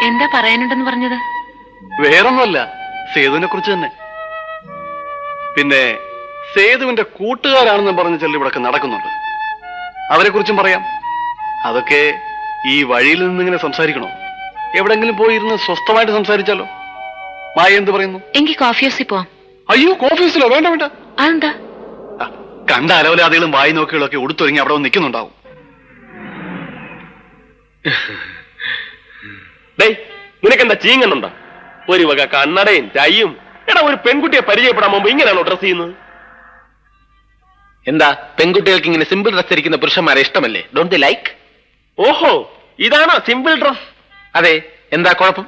എന്താ പറയാനുണ്ടെന്ന് പറഞ്ഞത്? വേറൊന്നുമല്ല, സേതുവിനെ കുറിച്ച് തന്നെ. പിന്നെ സേതുവിന്റെ കൂട്ടുകാരാണെന്ന് പറഞ്ഞ ചെല്ലി ഇവിടെ നടക്കുന്നുണ്ട്. അവരെ കുറിച്ചും പറയാം. അതൊക്കെ ഈ വഴിയിൽ നിന്നിങ്ങനെ സംസാരിക്കണോ? എവിടെങ്കിലും പോയിരുന്ന് സ്വസ്ഥമായിട്ട് സംസാരിച്ചാലോ? മായ എന്ത് പറയുന്നു? എനിക്ക് കോഫി ഹൗസിൽ പോവാം. അയ്യോ, കോഫി ഹൗസിലോ? വേണ്ട വേണ്ട. അതെന്താ? കണ്ട അലവലാദികളും വായി നോക്കികളൊക്കെ ഉടുത്തൊരുങ്ങി അവിടെ നിൽക്കുന്നുണ്ടാവും. നിനക്കെന്താ ചീങ്ങുന്നുണ്ടോ? ഒരു വക കണ്ണടയും ചായയും. എടാ, ഒരു പെൺകുട്ടിയെ പരിചയപ്പെടാൻ മുമ്പ് ഇങ്ങനെയാണോ ഡ്രസ് ചെയ്യുന്നത്? എന്താ, പെൺകുട്ടികൾക്ക് ഇങ്ങനെ സിമ്പിൾ ഡ്രസ് ധരിക്കുന്ന പുരുഷന്മാരെ ഇഷ്ടമല്ലേ? Don't the like? ഓഹോ, ഇതാണോ സിമ്പിൾ ഡ്രസ്? അതെ, എന്താ കുഴപ്പം?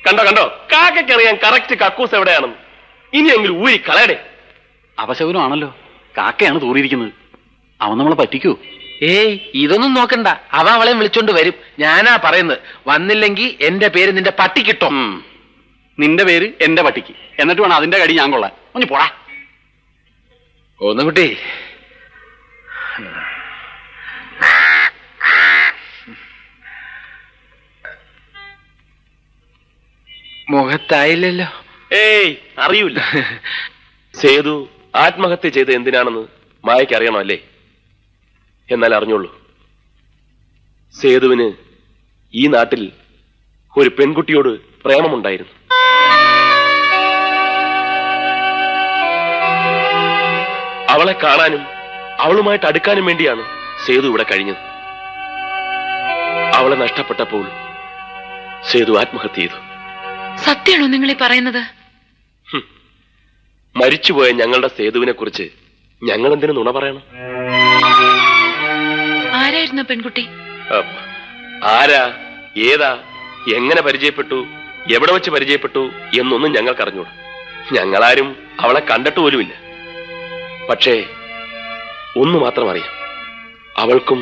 കണ്ടോ കണ്ടോ, കാക്കറിയാൻ കറക്റ്റ് കക്കൂസ് എവിടെയാണെന്ന്. ഇനിയെങ്കിലും ഊരി കളയടേ. അവശകുനമാണല്ലോ, കാക്കയാണ് തൂറിയിരിക്കുന്നത്. അവൻ നമ്മളെ പറ്റിക്കൂ? ഏയ്, ഇതൊന്നും നോക്കണ്ട. അവ അവളെ വിളിച്ചോണ്ട് വരും. ഞാനാ പറയുന്നത്, വന്നില്ലെങ്കിൽ എന്റെ പേര് നിന്റെ പട്ടിക്കിട്ടോ. നിന്റെ പേര് എന്റെ പട്ടിക്ക്, എന്നിട്ട് വേണം അതിന്റെ കടി ഞാൻ കൊള്ളാൻ. ഒന്ന് പോടാ. ഒന്ന് കുട്ടി, മുഖത്തായില്ലല്ലോ. ഏയ്, അറിയൂല. സേതു ആത്മഹത്യ ചെയ്ത് എന്തിനാണെന്ന് മായയ്ക്ക് അറിയണോ അല്ലേ? എന്നാൽ അറിഞ്ഞോളൂ, സേതുവിന് ഈ നാട്ടിൽ ഒരു പെൺകുട്ടിയോട് പ്രേമമുണ്ടായിരുന്നു. അവളെ കാണാനും അവളുമായിട്ട് അടുക്കാനും വേണ്ടിയാണ് സേതു ഇവിടെ കഴിഞ്ഞത്. അവളെ നഷ്ടപ്പെട്ടപ്പോൾ സേതു ആത്മഹത്യ ചെയ്തു. സത്യമാണോ നിങ്ങൾ ഈ പറയുന്നത്? മരിച്ചുപോയ ഞങ്ങളുടെ സേതുവിനെ കുറിച്ച് ഞങ്ങൾ എന്തിനു നുണ പറയണം? ആരായിരുന്നു പെൺകുട്ടി? ആരാ, ഏതാ, എങ്ങനെ പരിചയപ്പെട്ടു, എവിടെ വെച്ച് പരിചയപ്പെട്ടു എന്നൊന്നും ഞങ്ങൾക്ക് അറിഞ്ഞൂടാ. ഞങ്ങളാരും അവളെ കണ്ടിട്ട് പോലുമില്ല. പക്ഷേ ഒന്നു മാത്രം അറിയാം, അവൾക്കും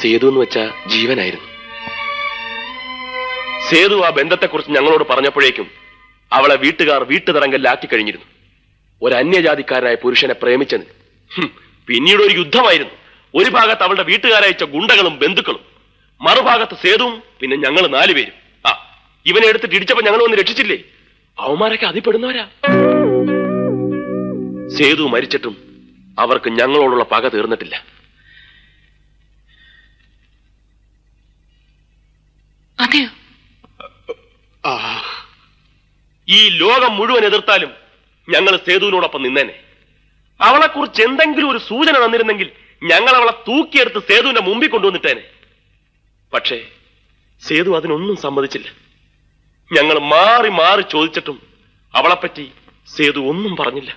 സേതു എന്ന് വെച്ച ജീവനായിരുന്നു. സേതു ആ ബന്ധത്തെക്കുറിച്ച് ഞങ്ങളോട് പറഞ്ഞപ്പോഴേക്കും അവളെ വീട്ടുകാർ വീട്ടുതടങ്കലിലാക്കി കഴിഞ്ഞിരുന്നു. ഒരു അന്യജാതിക്കാരനായ പുരുഷനെ പ്രേമിച്ചത്. പിന്നീട് ഒരു യുദ്ധമായിരുന്നു. ഒരു ഭാഗത്ത് അവളുടെ വീട്ടുകാരയച്ച ഗുണ്ടകളും ബന്ധുക്കളും, മറുഭാഗത്ത് സേതുവും, പിന്നെ ഞങ്ങൾ 4 പേരും. ഇവനെ എടുത്തിട്ട് ഇടിച്ചപ്പോ ഞങ്ങൾ ഒന്ന് രക്ഷിച്ചില്ലേ? അവന്മാരൊക്കെ അതിപ്പെടുന്നവരാ. സേതു മരിച്ചിട്ടും അവർക്ക് ഞങ്ങളോടുള്ള പക തീർന്നിട്ടില്ല. അതെയോ? ഈ ലോകം മുഴുവൻ എതിർത്താലും ഞങ്ങൾ സേതുവിനോടൊപ്പം നിന്നേനെ. അവളെക്കുറിച്ച് എന്തെങ്കിലും ഒരു സൂചന തന്നിരുന്നെങ്കിൽ ഞങ്ങൾ അവളെ തൂക്കിയെടുത്ത് സേതുവിന്റെ മുമ്പിൽ കൊണ്ടുവന്നിട്ടേനെ. പക്ഷേ സേതു അതിനൊന്നും സമ്മതിച്ചില്ല. ഞങ്ങൾ മാറി മാറി ചോദിച്ചിട്ടും അവളെപ്പറ്റി സേതു ഒന്നും പറഞ്ഞില്ല.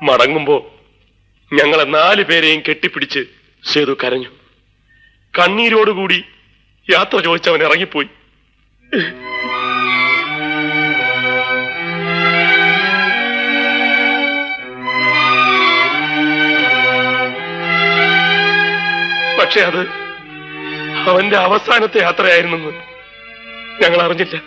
മടങ്ങുമ്പോ ഞങ്ങളെ 4 പേരെയും കെട്ടിപ്പിടിച്ച് സേതു കരഞ്ഞു. കണ്ണീരോടുകൂടി യാത്ര ചോദിച്ചവൻ ഇറങ്ങിപ്പോയി. പക്ഷെ അത് അവന്റെ അവസാനത്തെ യാത്രയായിരുന്നെന്ന് ഞങ്ങൾ അറിഞ്ഞില്ല.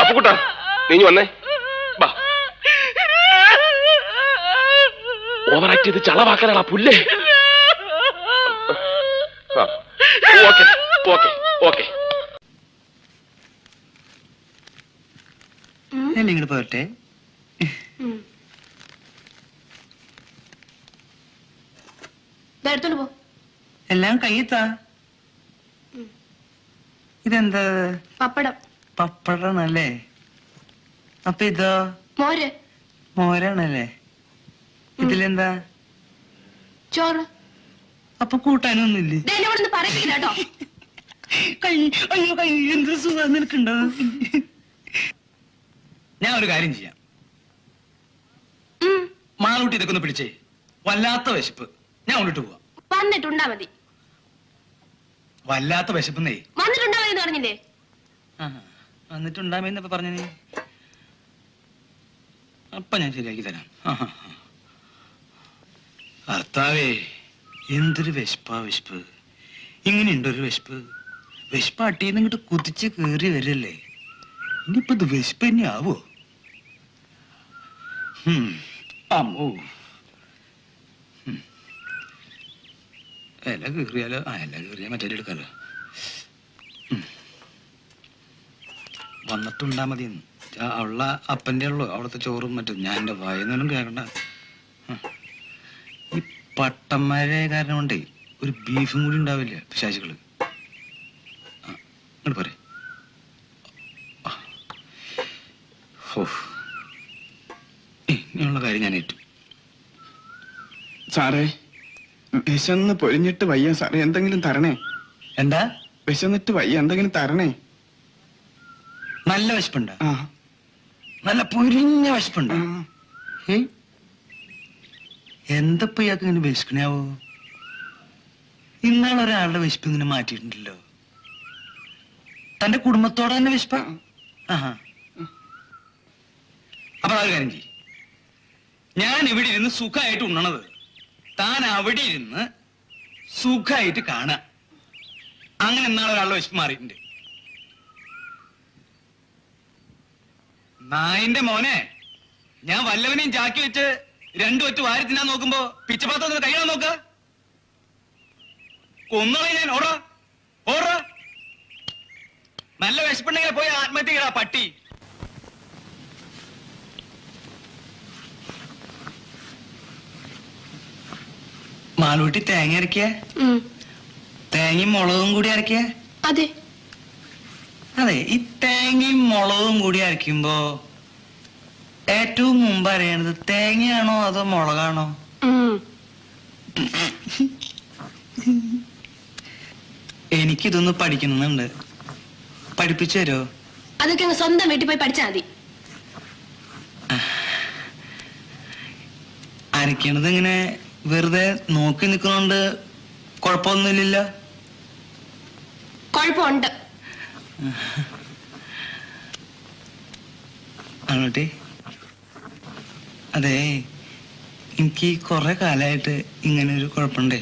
അപ്പുകുട്ടാ, നീ വന്നേ. ഓവറാക്ട് ചെയ്ത് ചളവാക്കാനാണ് പുല്ലേ. ഓക്കെ ഓക്കെ ഓക്കെ, ഇങ്ങോട്ട് പോരട്ടെ. എല്ലാം കയ്യെത്താ. ഇതെന്താ? പപ്പടം. പപ്പടാണല്ലേ? അപ്പൊ ഇതോ? മോര്. മോരാണല്ലേ? ഇതിലെന്താ? ചോറ്. അപ്പൊ കൂട്ടാനൊന്നുമില്ലേ? എന്നോടൊന്ന് പറയില്ല കേട്ടോ. അയ്യോ എന്ത് സുഖം നിനക്കുണ്ടോ? ഞാൻ ഒരു കാര്യം ചെയ്യാം. മാളൂട്ടി ഇതൊക്കെ ഒന്ന് പിടിച്ചേ. വല്ലാത്ത വിശപ്പ്. ഞാൻ കൊണ്ടിട്ട് പോവാം. വന്നിട്ടുണ്ടാ മതി. വല്ലാത്ത വിശപ്പെന്നേ. വന്നിട്ടുണ്ടാ മതി എന്ന് പറഞ്ഞില്ലേ? വന്നിട്ടുണ്ടാമെന്നപ്പോ പറഞ്ഞ നീ. അപ്പൊ ഞാൻ ശരിയാക്കി തരാം. ഭർത്താവേ, എന്തൊരു വിശപ്പാ വിശപ്പ്. ഇങ്ങനെയുണ്ടൊരു വിശപ്പ്. വിശപ്പ് അട്ടിന്ന് ഇങ്ങോട്ട് കുതിച്ച് കേറി വരല്ലേ. ഇനിയിപ്പോ ഇത് വിശപ്പ് തന്നെ ആവോ? അമ്മോ, ഇല കീറിയാലോ? ഇല കീറിയാ മറ്റേ എടുക്കാലോ. വന്നിട്ടുണ്ടാ മതിയെന്ന്. അവള അപ്പൻ്റെ ഉള്ളു അവിടുത്തെ ചോറും മറ്റും. ഞാൻ എൻ്റെ വായനൊന്നും കേൾക്കണ്ട. ഈ പട്ടന്മാരെ കാരണം കൊണ്ടേ ഒരു ബീഫും കൂടി ഉണ്ടാവില്ല പിശാചുകള്. ഇങ്ങോട്ട് പോരെ. ഇനിയുള്ള കാര്യം ഞാൻ ഏറ്റു. സാറേ, വിശന്ന് പൊരിഞ്ഞിട്ട് വയ്യ സാറേ, എന്തെങ്കിലും തരണേ. എന്താ? വിശന്നിട്ട് വയ്യ, എന്തെങ്കിലും തരണേ. നല്ല വിശപ്പുണ്ട? ആ, നല്ല പൊരിഞ്ഞ വിശപ്പുണ്ട? എന്തപ്പോ ഇയാൾക്ക് ഇങ്ങനെ വിശക്കണാവോ? ഇന്നാളൊരാളുടെ വിശപ്പ് ഇങ്ങനെ മാറ്റിയിട്ടുണ്ടല്ലോ. തന്റെ കുടുംബത്തോടെ തന്നെ വിശപ്പ. അപ്പൊ അത് കാര്യം ചെയ്യും. ഞാൻ ഇവിടെ ഇരുന്ന് സുഖമായിട്ട് ഉണ്ണണത് താൻ അവിടെ ഇരുന്ന് സുഖമായിട്ട് കാണാ. അങ്ങനെ ഇന്നാളൊരാളുടെ വിശപ്പ് മാറിയിട്ടുണ്ട്. നായിന്റെ മോനെ, ഞാൻ വല്ലവനെയും ചാക്കി വെച്ച് രണ്ടു ഒറ്റ വാരി തിന്നാൻ നോക്കുമ്പോ പിച്ചപാത്രം കഴിയാൻ നോക്ക. കൊന്നോളെ ഞാൻ. ഓടാ ഓടാ. നല്ല വിശപ്പുണ്ടെങ്കിൽ പോയി ആത്മഹത്യ ചെയ്യടാ പട്ടി. മാളൂട്ടി തേങ്ങ അരക്കിയ? തേങ്ങയും മുളകും കൂടി അരക്കിയ? അതെ. അതെ, ഈ തേങ്ങയും മുളകും കൂടി അരയ്ക്കുമ്പോ ഏറ്റവും മുമ്പ് അറിയണത് തേങ്ങയാണോ അതോ മുളകാണോ? എനിക്കിതൊന്ന് പഠിക്കണമെന്നുണ്ട്. പഠിപ്പിച്ചു തരോ? അതൊക്കെ അങ്ങ് സ്വന്തം വീട്ടിൽ പോയി പഠിച്ചാൽ മതി. അരയ്ക്കണത് ഇങ്ങനെ വെറുതെ നോക്കി നിൽക്കുന്നോണ്ട് കുഴപ്പമൊന്നുമില്ലല്ലോ? കുഴപ്പമുണ്ട്. ആണോട്ടെ? അതെ, എനിക്ക് കുറെ കാലമായിട്ട് ഇങ്ങനെ ഒരു കുഴപ്പമുണ്ടേ.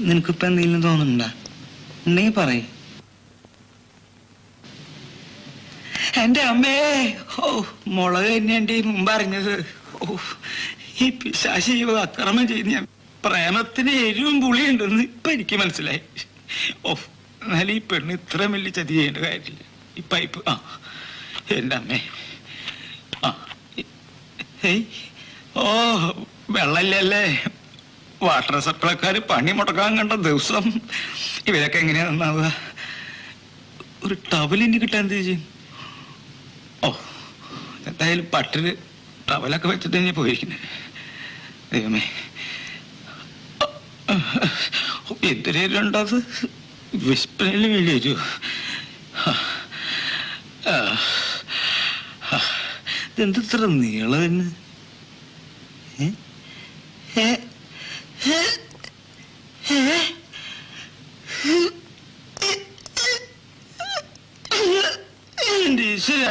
നിനക്കിപ്പോ എന്തെങ്കിലും തോന്നുന്നുണ്ടാ? ഉണ്ടെങ്കിൽ പറയ്. എന്റെ അമ്മേ, ഓ മുളക് തന്നെയാണ്ടി മുമ്പ് അറിഞ്ഞത്. ഓ, ഈ പിശാചി അക്രമം ചെയ്യുന്ന ഞാൻ പ്രേമത്തിന് എരിവും പുളിയുണ്ടെന്ന് ഇപ്പൊ എനിക്ക് മനസ്സിലായി. ഓ, എന്നാലും ഈ പെണ്ണ് ഇത്ര വലിയ ചതി ചെയ്യേണ്ട കാര്യമില്ല. ഈ പൈപ്പ് എന്റെ അമ്മേ. ഓ, വെള്ളമില്ലല്ലേ? വാട്ടർ സപ്ലൈക്കാര് പണി മുടക്കാൻ കണ്ട ദിവസം ഇവരൊക്കെ എങ്ങനെയാ നന്നാവുക? ഒരു ടവലിന് കിട്ടാൻ എന്ത് ചെയ്യും? ഓ, എന്തായാലും പട്ടില് ടവലൊക്കെ വെച്ചിട്ട് തന്നെ പോയിരിക്കുന്നത്. ദൈവമേ, എന്തിനുണ്ടത്? വിസ്പനയിൽ വേണ്ടി വരുമോ? ഇതെന്ത് ഇത്ര നീളം തന്നെ? എന്റെ ഈശ്വര,